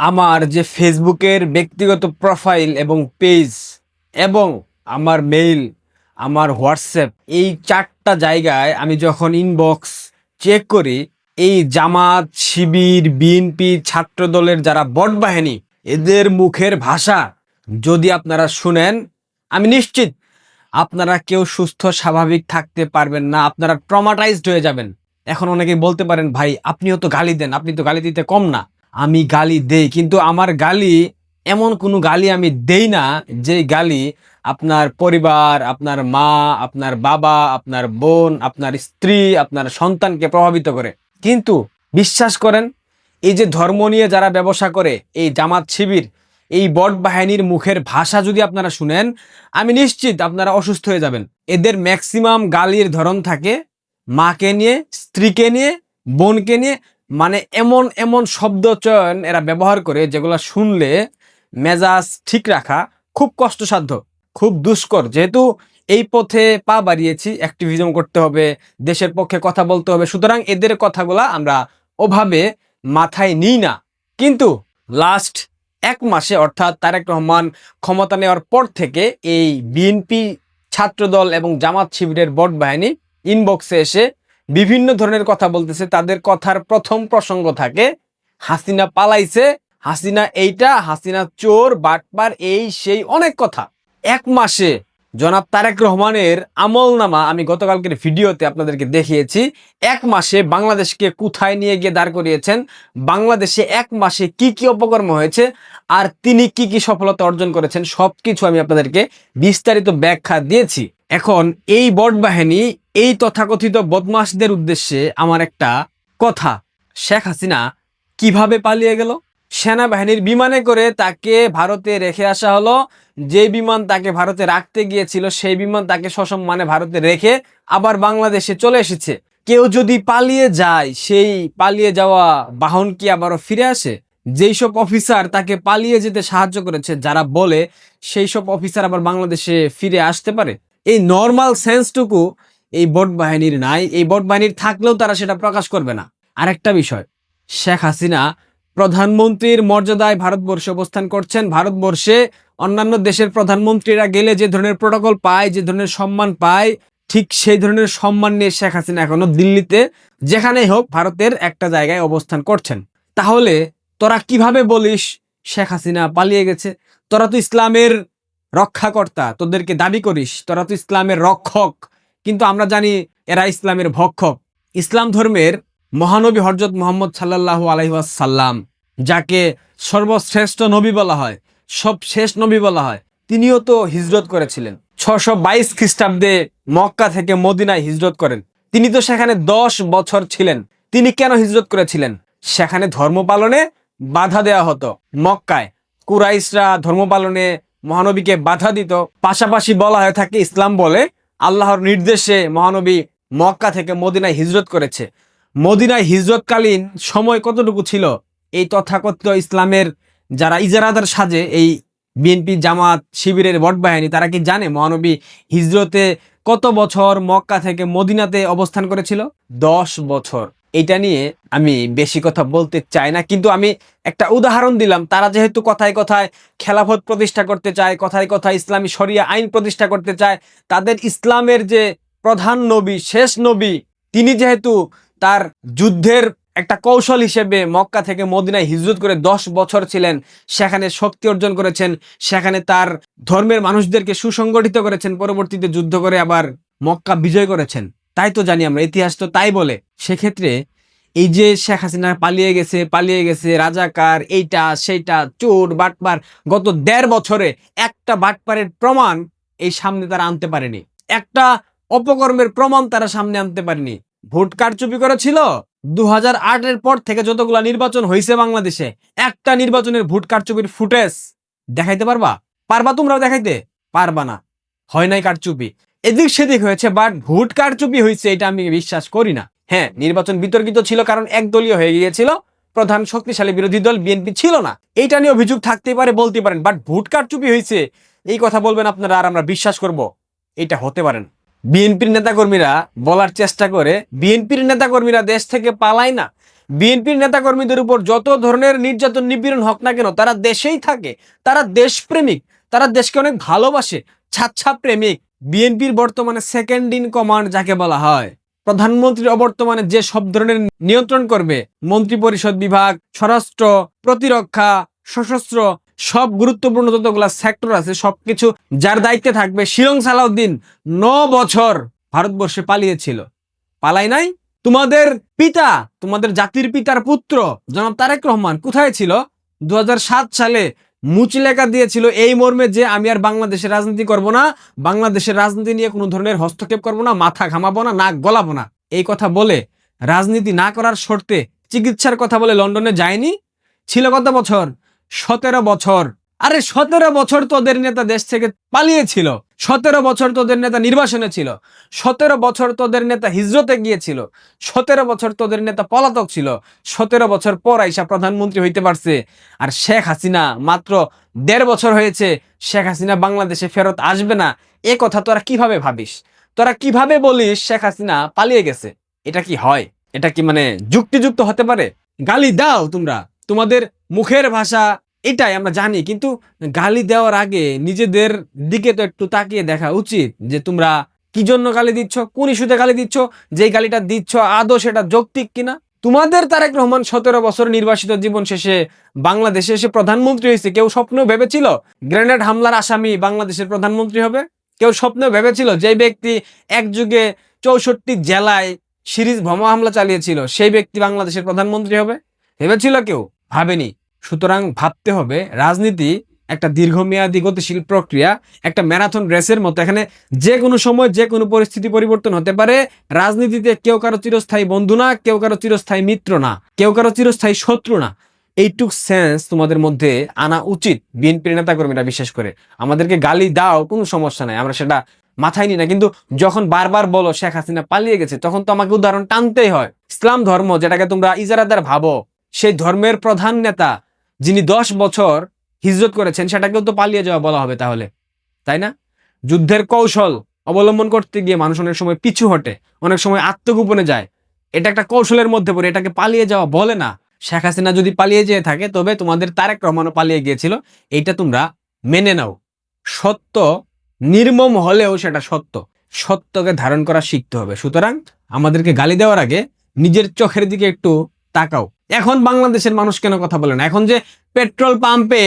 আমার যে ফেসবুকের ব্যক্তিগত প্রোফাইল এবং পেজ এবং আমার মেইল, আমার হোয়াটসঅ্যাপ, এই 4টা জায়গায় আমি যখন ইনবক্স চেক করি, এই জামাত, শিবির, বিএনপি, ছাত্রদলের যারা বট বাহিনী, এদের মুখের ভাষা যদি আপনারা শুনেন, আমি নিশ্চিত আপনারা কেউ সুস্থ স্বাভাবিক থাকতে পারবেন না, আপনারা ট্রমাটাইজড হয়ে যাবেন। এখন অনেকেই বলতে পারেন, ভাই আপনিও তো গালি দেন, আপনি তো গালি দিতে কম না। আমি গালি দেই, কিন্তু আমার গালি এমন কোনো গালি আমি দেই না যে গালি আপনার পরিবার, আপনার মা, আপনার বাবা, আপনার বোন, আপনার স্ত্রী, আপনার সন্তানকে প্রভাবিত করে। কিন্তু বিশ্বাস করেন, এই যে ধর্ম নিয়ে যারা ব্যবসা করে, এই জামাত শিবির, এই বট বাহিনীর মুখের ভাষা যদি আপনারা শুনেন, আমি নিশ্চিত আপনারা অসুস্থ হয়ে যাবেন। এদের ম্যাক্সিমাম গালির ধরন থাকে মাকে নিয়ে, স্ত্রীকে নিয়ে, বোনকে নিয়ে, মানে এমন এমন শব্দ চয়ন এরা ব্যবহার করে যেগুলো শুনলে মেজাজ ঠিক রাখা খুব কষ্টসাধ্য, খুব দুষ্কর। যেহেতু এই পথে পা বাড়িয়েছি, অ্যাক্টিভিজম করতে হবে, দেশের পক্ষে কথা বলতে হবে, সুতরাং এদের কথাগুলা আমরা ওভাবে মাথায় নিই না। কিন্তু লাস্ট 1 মাসে, অর্থাৎ তারেক রহমান ক্ষমতা নেওয়ার পর থেকে, এই বিএনপি, ছাত্রদল এবং জামাত শিবিরের বট বাহিনী ইনবক্সে এসে বিভিন্ন ধরনের কথা বলতেছে। তাদের কথার প্রথম প্রসঙ্গ থাকে হাসিনা পালাইছে, হাসিনা এইটা, হাসিনা চোর, বাটপার, এই সেই অনেক কথা। 1 মাসে জনাব তারেক রহমানের আমলনামা আমি গতকালকের ভিডিওতে আপনাদেরকে দেখিয়েছি। 1 মাসে বাংলাদেশকে কোথায় নিয়ে গিয়ে দাঁড় করিয়েছেন, বাংলাদেশে 1 মাসে কি কি অপকর্ম হয়েছে, আর তিনি কি কি সফলতা অর্জন করেছেন, সবকিছু আমি আপনাদেরকে বিস্তারিত ব্যাখ্যা দিয়েছি। এখন এই বট বাহিনী, এই তথাকথিত বদমাশদের উদ্দেশ্যে আমার একটা কথা, শেখ হাসিনা কিভাবে পালিয়ে গেল? সেনাবাহিনীর বিমানে করে তাকে ভারতে রেখে আসা হলো। যে বিমান তাকে ভারতে রাখতে গিয়েছিল, সেই বিমান তাকে সসম্মানে ভারতে রেখে আবার বাংলাদেশে চলে এসেছে। কেউ যদি পালিয়ে যায়, সেই পালিয়ে যাওয়া বাহন কি আবারও ফিরে আসে? যেই সব অফিসার তাকে পালিয়ে যেতে সাহায্য করেছে, যারা বলে, সেই সব অফিসার আবার বাংলাদেশে ফিরে আসতে পারে? এই নর্মাল সেন্সটুকু এই বট বাহিনীর নাই। এই বট বাহিনীর থাকলেও তারা সেটা প্রকাশ করবে না। আরেকটা বিষয়, শেখ হাসিনা প্রধানমন্ত্রীর মর্যাদায় ভারতবর্ষে অবস্থান করছেন। ভারতবর্ষে অন্যান্য দেশের প্রধানমন্ত্রীরা গেলে যে ধরনের প্রোটোকল পায়, যে ধরনের সম্মান পায়, ঠিক সেই ধরনের সম্মান নিয়ে শেখ হাসিনা এখনো দিল্লিতে, যেখানেই হোক ভারতের একটা জায়গায় অবস্থান করছেন। তাহলে তোরা কিভাবে বলিস শেখ হাসিনা পালিয়ে গেছে? তোরা তো ইসলামের রক্ষাকর্তা, তোদেরকে দাবি করিস তোরা তো ইসলামের রক্ষক, কিন্তু আমরা জানি এরা ইসলামের ভক্ষক। ইসলাম ধর্মের মহানবী হযরত মুহাম্মদ সাল্লাল্লাহু আলাইহি ওয়াসাল্লাম, যাকে সর্বশ্রেষ্ঠ নবী বলা হয়, সবশেষ নবী বলা হয়, তিনিও তো হিজরত করেছিলেন। 622 খ্রিস্টাব্দে মক্কা থেকে মদিনায় হিজরত করেন। তিনি তো সেখানে 10 বছর ছিলেন। তিনি কেন হিজরত করেছিলেন? সেখানে ধর্ম পালনে বাধা দেওয়া হতো। মক্কায় কুরাইশরা ধর্ম পালনে মহানবীকে বাধা দিত। পাশাপাশি বলা হয়ে থাকে, ইসলাম বলে আল্লাহর নির্দেশে মহানবী মক্কা থেকে মদিনায় হিজরত করেছে। মদিনায় হিজরতকালীন সময় কতটুকু ছিল? এই তথাকথিত ইসলামের যারা ইজারাদার সাজে, এই বিএনপি, জামাত শিবিরের বট বাহিনী, তারা কি জানে মহানবী হিজরতে কত বছর মক্কা থেকে মদিনাতে অবস্থান করেছিল? 10 বছর। এটা নিয়ে আমি বেশি কথা বলতে চাই না, কিন্তু আমি একটা উদাহরণ দিলাম। তারা যেহেতু কথায় কথায় খেলাফত প্রতিষ্ঠা করতে চায়, কথায় কথায় ইসলামী শরিয়া আইন প্রতিষ্ঠা করতে চায়, তাদের ইসলামের যে প্রধান নবী, শেষ নবী, তিনি যেহেতু তার যুদ্ধের একটা কৌশল হিসেবে মক্কা থেকে মদিনায় হিজরত করে 10 বছর ছিলেন, সেখানে শক্তি অর্জন করেছেন, সেখানে তার ধর্মের মানুষদেরকে সুসংগঠিত করেছেন, পরবর্তীতে যুদ্ধ করে আবার মক্কা বিজয় করেছেন। তাই তো জানি আমরা, ইতিহাস তো তাই বলে। সেক্ষেত্রে এই যে শেখ হাসিনা পালিয়ে গেছে রাজাকার, এইটা সেইটা, চোর, বাটপার, গত 1.5 বছরে একটা বাটপারের প্রমাণ এই সামনে তারা আনতে পারেনি। একটা অপকর্মের প্রমাণ তারা সামনে আনতে পারেনি। ভোট কারচুপি করেছিল 2008-এর পর থেকে, যতগুলা নির্বাচন হয়েছে বাংলাদেশে, একটা নির্বাচনের ভোট কারচুপির ফুটেজ দেখাইতে পারবা? তোমরা দেখাইতে পারবা না। হয় নাই কারচুপি, এদিক সেদিক হয়েছে, বাট ভোট কারচুপি হয়েছে এটা আমি বিশ্বাস করি না। হ্যাঁ, নির্বাচন বিতর্কিত ছিল, কারণ একদলীয় হয়ে গিয়েছিল, প্রধান শক্তিশালী বিরোধী দল বিএনপি ছিল না। এইটা নিয়ে অভিযোগ থাকতেই পারে, বলতে পারেন, বাট ভোট কারচুপি হয়েছে এই কথা বলবেন আপনারা, আর আমরা বিশ্বাস করব? এটা হতে পারেন। বিএনপির নেতাকর্মীরা বলার চেষ্টা করে, বিএনপির নেতাকর্মীরা দেশ থেকে পালায় না, বিএনপির নেতাকর্মীদের উপর যত ধরনের নির্যাতন নিপীড়ন হোক না কেন, তারা দেশেই থাকে, তারা দেশপ্রেমিক, তারা দেশকে অনেক ভালোবাসে, ছাচ্ছা প্রেমিক। বিএনপির বর্তমানে সেকেন্ড ইন কমান্ড যাকে বলা হয়, প্রধানমন্ত্রীর অবর্তমানে যে সব ধরনের নিয়ন্ত্রণ করবে, মন্ত্রিপরিষদ বিভাগ, স্বরাষ্ট্র, প্রতিরক্ষা, সশস্ত্র, সব গুরুত্বপূর্ণ যতগুলা সেক্টর আছে সবকিছু যার দায়িত্বে থাকবে, শিলং সালাউদ্দিন 9 বছর ভারতবর্ষে পালিয়েছিল। পালাই নাই? তোমাদের পিতা, তোমাদের জাতির পিতার পুত্র জনাব তারেক রহমান কোথায় ছিল? 2007 সালে মুচলেখা দিয়েছিল এই মর্মে যে আমি আর বাংলাদেশের রাজনীতি করব না, বাংলাদেশের রাজনীতি নিয়ে কোনো ধরনের হস্তক্ষেপ করব না, মাথা ঘামাবো না, নাক গলাবো না। এই কথা বলে রাজনীতি না করার শর্তে চিকিৎসার কথা বলে লন্ডনে যায়নি? ছিল কত বছর? 17 বছর। আরে 17 বছর তোদের নেতা দেশ থেকে পালিয়েছিল, 17 বছর তোদের নেতা নির্বাসনে ছিল, 17 বছর তোদের নেতা হিজরতে গিয়েছিল, 17 বছর তোদের নেতা পলাতক ছিল, 17 বছর পর আইসা প্রধানমন্ত্রী হইতে পারছে। আর শেখ হাসিনা মাত্র 1.5 বছর হয়েছে, শেখ হাসিনা বাংলাদেশে ফেরত আসবে না। এ কথা তোরা কিভাবে ভাবিস? তোরা কিভাবে বলিস শেখ হাসিনা পালিয়ে গেছে? এটা কি হয়? এটা কি মানে যুক্তিযুক্ত হতে পারে? গালি দাও তোমরা, তোমাদের মুখের ভাষা এটাই আমরা জানি, কিন্তু গালি দেওয়ার আগে নিজেদের দিকে তো একটু তাকিয়ে দেখা উচিত যে তোমরা কি জন্য গালি দিচ্ছ, কোন ইস্যুতে গালি দিচ্ছ, যেই গালিটা দিচ্ছ আদৌ সেটা যৌক্তিক কিনা। তোমাদের তারেক রহমান 17 বছর নির্বাসিত জীবন শেষে বাংলাদেশে এসে প্রধানমন্ত্রী হয়েছে। কেউ স্বপ্নেও ভেবেছিল গ্রেনেড হামলার আসামি বাংলাদেশের প্রধানমন্ত্রী হবে? কেউ স্বপ্নেও ভেবেছিল যে ব্যক্তি এক যুগে 64 জেলায় সিরিজ বোমা হামলা চালিয়েছিল সেই ব্যক্তি বাংলাদেশের প্রধানমন্ত্রী হবে? ভেবেছিল কেউ? ভাবেনি। সুতরাং ভাবতে হবে রাজনীতি একটা দীর্ঘমেয়াদী গতিশীল প্রক্রিয়া, একটা ম্যারাথন রেসের মতো। এখানে যে কোনো সময় যে কোনো পরিস্থিতি পরিবর্তন হতে পারে। রাজনীতিতে কেউ কারো চিরস্থায়ী বন্ধু না, কেউ কারো চিরস্থায়ী মিত্র না, কেউ কারো চিরস্থায়ী শত্রু না। এইটুক সেন্স তোমাদের মধ্যে আনা উচিত, বিএনপির নেতাকর্মীরা বিশেষ করে। আমাদেরকে গালি দাও, কোনো সমস্যা নাই, আমরা সেটা মাথায় নি না, কিন্তু যখন বারবার বলো শেখ হাসিনা পালিয়ে গেছে, তখন তো আমাকে উদাহরণ টানতেই হয়। ইসলাম ধর্ম যেটাকে তোমরা ইজারাদার ভাবো, সেই ধর্মের প্রধান নেতা যিনি 10 বছর হিজরত করেছেন, সেটাকেও তো পালিয়ে যাওয়া বলা হবে তাহলে, তাই না? যুদ্ধের কৌশল অবলম্বন করতে গিয়ে মানুষ অনেক সময় পিছু হটে, অনেক সময় আত্মগোপনে যায়। এটা একটা কৌশলের মধ্যে পড়ে, এটাকে পালিয়ে যাওয়া বলে না। শেখ হাসিনা যদি পালিয়ে যেয়ে থাকে, তবে তোমাদের তারেক রহমানও পালিয়ে গিয়েছিল, এইটা তোমরা মেনে নাও। সত্য নির্মম হলেও সেটা সত্য, সত্যকে ধারণ করা শিখতে হবে। সুতরাং আমাদেরকে গালি দেওয়ার আগে নিজের চোখের দিকে একটু তাকাও। এখন বাংলাদেশের মানুষ কেন কথা বলে না? এখন যে পেট্রোল পাম্পে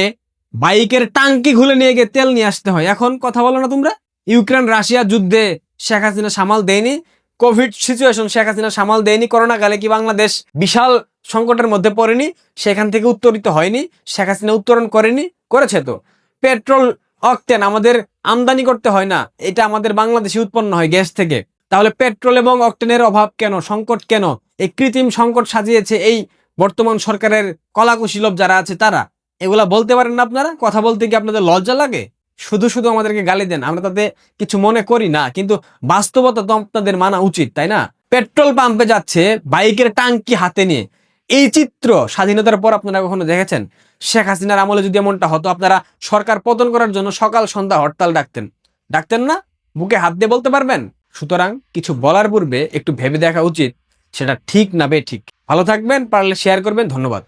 বাইকের টাঙ্কি খুলে নিয়ে গিয়ে তেল নিয়ে আসতে হয়, এখন কথা বলো না তোমরা? ইউক্রেন রাশিয়া যুদ্ধে শেখ হাসিনা সামাল দেয়নি? কোভিড সিচুয়েশন শেখ হাসিনা সামাল দেয়নি? করোনা কালে কি বাংলাদেশ বিশাল সংকটের মধ্যে পড়েনি? সেখান থেকে উত্তরিত হয়নি? শেখ হাসিনা উত্তরণ করেনি? করেছে তো। পেট্রোল অকটেন আমাদের আমদানি করতে হয় না, এটা আমাদের বাংলাদেশে উৎপন্ন হয় গ্যাস থেকে। তাহলে পেট্রোল এবং অকটেনের অভাব কেন, সংকট কেন? এই কৃত্রিম সংকট সাজিয়েছে এই বর্তমান সরকারের কলাকুশীলভ যারা আছে তারা। এগুলা বলতে পারেন না আপনারা? কথা বলতে কি আপনাদের লজ্জা লাগে? শুধু শুধু আমাদেরকে গালি দেন, আমরা তাতে কিছু মনে করি না, কিন্তু বাস্তবতা তো আপনাদের মানা উচিত, তাই না? পেট্রোল পাম্পে যাচ্ছে বাইকের টাঙ্কি হাতে নিয়ে, এই চিত্র স্বাধীনতার পর আপনারা কখনো দেখেছেন? শেখ হাসিনার আমলে যদি এমনটা হতো, আপনারা সরকার পতন করার জন্য সকাল সন্ধ্যা হরতাল ডাকতেন, ডাকতেন না? বুকে হাত দিয়ে বলতে পারবেন? সুতরাং কিছু বলার পূর্বে একটু ভেবে দেখা উচিত সেটা ঠিক না বেঠিক। ভালো থাকবেন, পারলে শেয়ার করবেন। ধন্যবাদ।